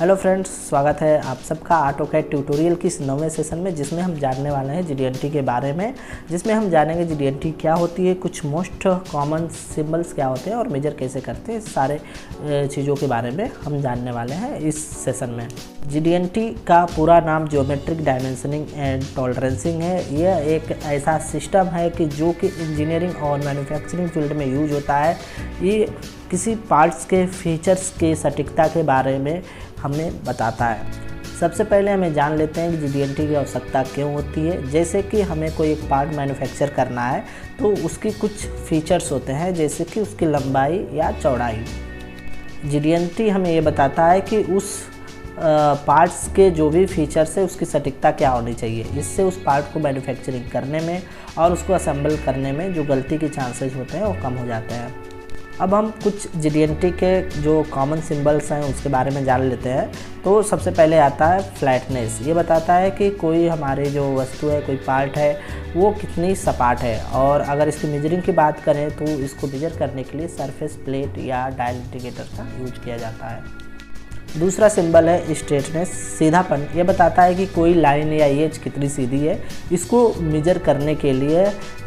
Hello friends, स्वागत है आप सबका ऑटोकैड ट्यूटोरियल की इस नवे सेशन में, जिसमें हम जानने वाले हैं जीडीएनटी के बारे में। जिसमें हम जानेंगे जीडीएनटी क्या होती है, कुछ मोस्ट कॉमन सिंबल्स क्या होते हैं और मेजर कैसे करते हैं। सारे चीज़ों के बारे में हम जानने वाले हैं इस सेशन में। जीडीएनटी का पूरा नाम ज्योमेट्रिक डायमेंशनिंग एंड टॉलरेंसिंग है। यह एक ऐसा सिस्टम है कि जो कि इंजीनियरिंग और मैन्युफैक्चरिंग फील्ड में यूज होता है। ये किसी पार्ट्स के फीचर्स के सटीकता के बारे में हमें बताता है। सबसे पहले हमें जान लेते हैं कि जीडीएनटी की आवश्यकता क्यों होती है। जैसे कि हमें कोई एक पार्ट मैन्युफैक्चर करना है तो उसकी कुछ फीचर्स होते हैं, जैसे कि उसकी लंबाई या चौड़ाई। जीडीएनटी हमें ये बताता है कि उस पार्ट्स के जो भी फीचर्स है उसकी सटीकता क्या होनी चाहिए। इससे उस पार्ट को मैन्युफैक्चरिंग करने में और उसको असेंबल करने में जो गलती के चांसेस होते हैं वो कम हो जाते हैं। अब हम कुछ जीडीएनटी के जो कॉमन सिंबल्स हैं उसके बारे में जान लेते हैं। तो सबसे पहले आता है फ्लैटनेस। ये बताता है कि कोई हमारी जो वस्तु है, कोई पार्ट है, वो कितनी सपाट है। और अगर इसकी मेजरिंग की बात करें तो इसको मेजर करने के लिए सरफेस प्लेट या डायल इंडिकेटर का यूज किया जाता है। दूसरा सिंबल है स्ट्रेटनेस, सीधापन। ये बताता है कि कोई लाइन या एज कितनी सीधी है। इसको मेजर करने के लिए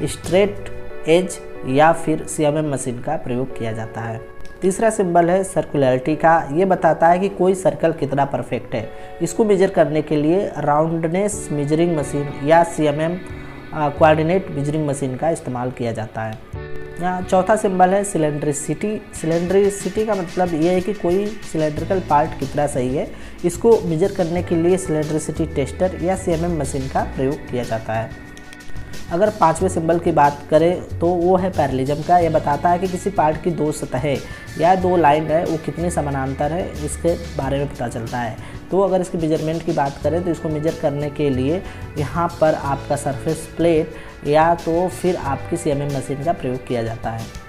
स्ट्रेट एज या फिर सीएमएम मशीन का प्रयोग किया जाता है। तीसरा सिंबल है सर्कुलरिटी का। ये बताता है कि कोई सर्कल कितना परफेक्ट है। इसको मेजर करने के लिए राउंडनेस मेजरिंग मशीन या सीएमएम कोऑर्डिनेट मेजरिंग मशीन का इस्तेमाल किया जाता है। यहाँ चौथा सिंबल है सिलेंड्रिसिटी। सिलेंड्रिसिटी का मतलब ये है कि कोई सिलेंड्रिकल पार्ट कितना सही है। इसको मेजर करने के लिए सिलेंड्रिसिटी टेस्टर या सीएमएम मशीन का प्रयोग किया जाता है। अगर पांचवें सिंबल की बात करें तो वो है पैरेललिज्म का। ये बताता है कि किसी पार्ट की दो सतहें या दो लाइन है वो कितनी समानांतर है, इसके बारे में पता चलता है। तो अगर इसके मेजरमेंट की बात करें तो इसको मेजर करने के लिए यहाँ पर आपका सरफेस प्लेट या तो फिर आपकी सीएमएम मशीन का प्रयोग किया जाता है।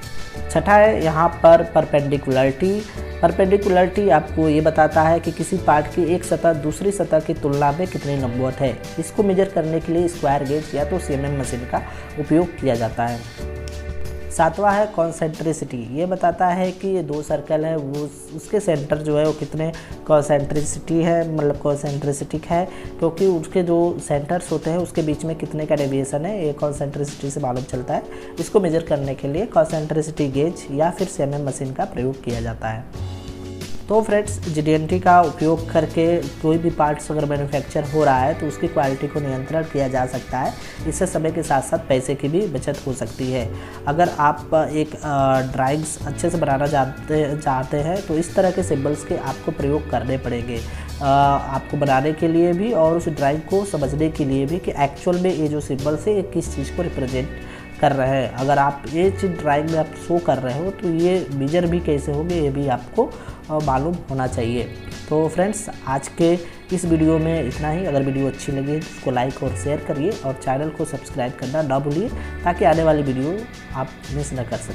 छठा है यहाँ पर परपेंडिकुलरिटी। परपेंडिकुलरिटी आपको ये बताता है कि किसी पार्ट की एक सतह दूसरी सतह की तुलना में कितनी लंबवत है। इसको मेजर करने के लिए स्क्वायर गेज या तो सीएमएम मशीन का उपयोग किया जाता है। सातवां है कॉन्सेंट्रिसिटी। ये बताता है कि ये दो सर्कल है, वो उसके सेंटर जो है वो कितने कॉन्सेंट्रिसिटी है, मतलब कॉन्सेंट्रिसिटिक है, क्योंकि उसके जो सेंटर्स होते हैं उसके बीच में कितने का डेविएशन है, ये कॉन्सेंट्रिसिटी से मालूम चलता है। इसको मेजर करने के लिए कॉन्सेंट्रिसिटी गेज या फिर सीएमएम मशीन का प्रयोग किया जाता है। तो फ्रेंड्स, जीडीएनटी का उपयोग करके कोई भी पार्ट्स अगर मैन्युफैक्चर हो रहा है तो उसकी क्वालिटी को नियंत्रण किया जा सकता है। इससे समय के साथ साथ पैसे की भी बचत हो सकती है। अगर आप एक ड्राइंग्स अच्छे से बनाना चाहते हैं तो इस तरह के सिंबल्स के आपको प्रयोग करने पड़ेंगे, आपको बनाने के लिए भी और उस ड्राइंग को समझने के लिए भी कि एक्चुअल में ये जो सिंबल्स है ये किस चीज़ को रिप्रेजेंट कर रहे हैं। अगर आप ये चीज़ ड्राइंग में आप शो कर रहे हो तो ये मेजर भी कैसे होंगे ये भी आपको मालूम होना चाहिए। तो फ्रेंड्स, आज के इस वीडियो में इतना ही। अगर वीडियो अच्छी लगे तो उसको लाइक और शेयर करिए और चैनल को सब्सक्राइब करना ना भूलिए, ताकि आने वाली वीडियो आप मिस न कर सकें।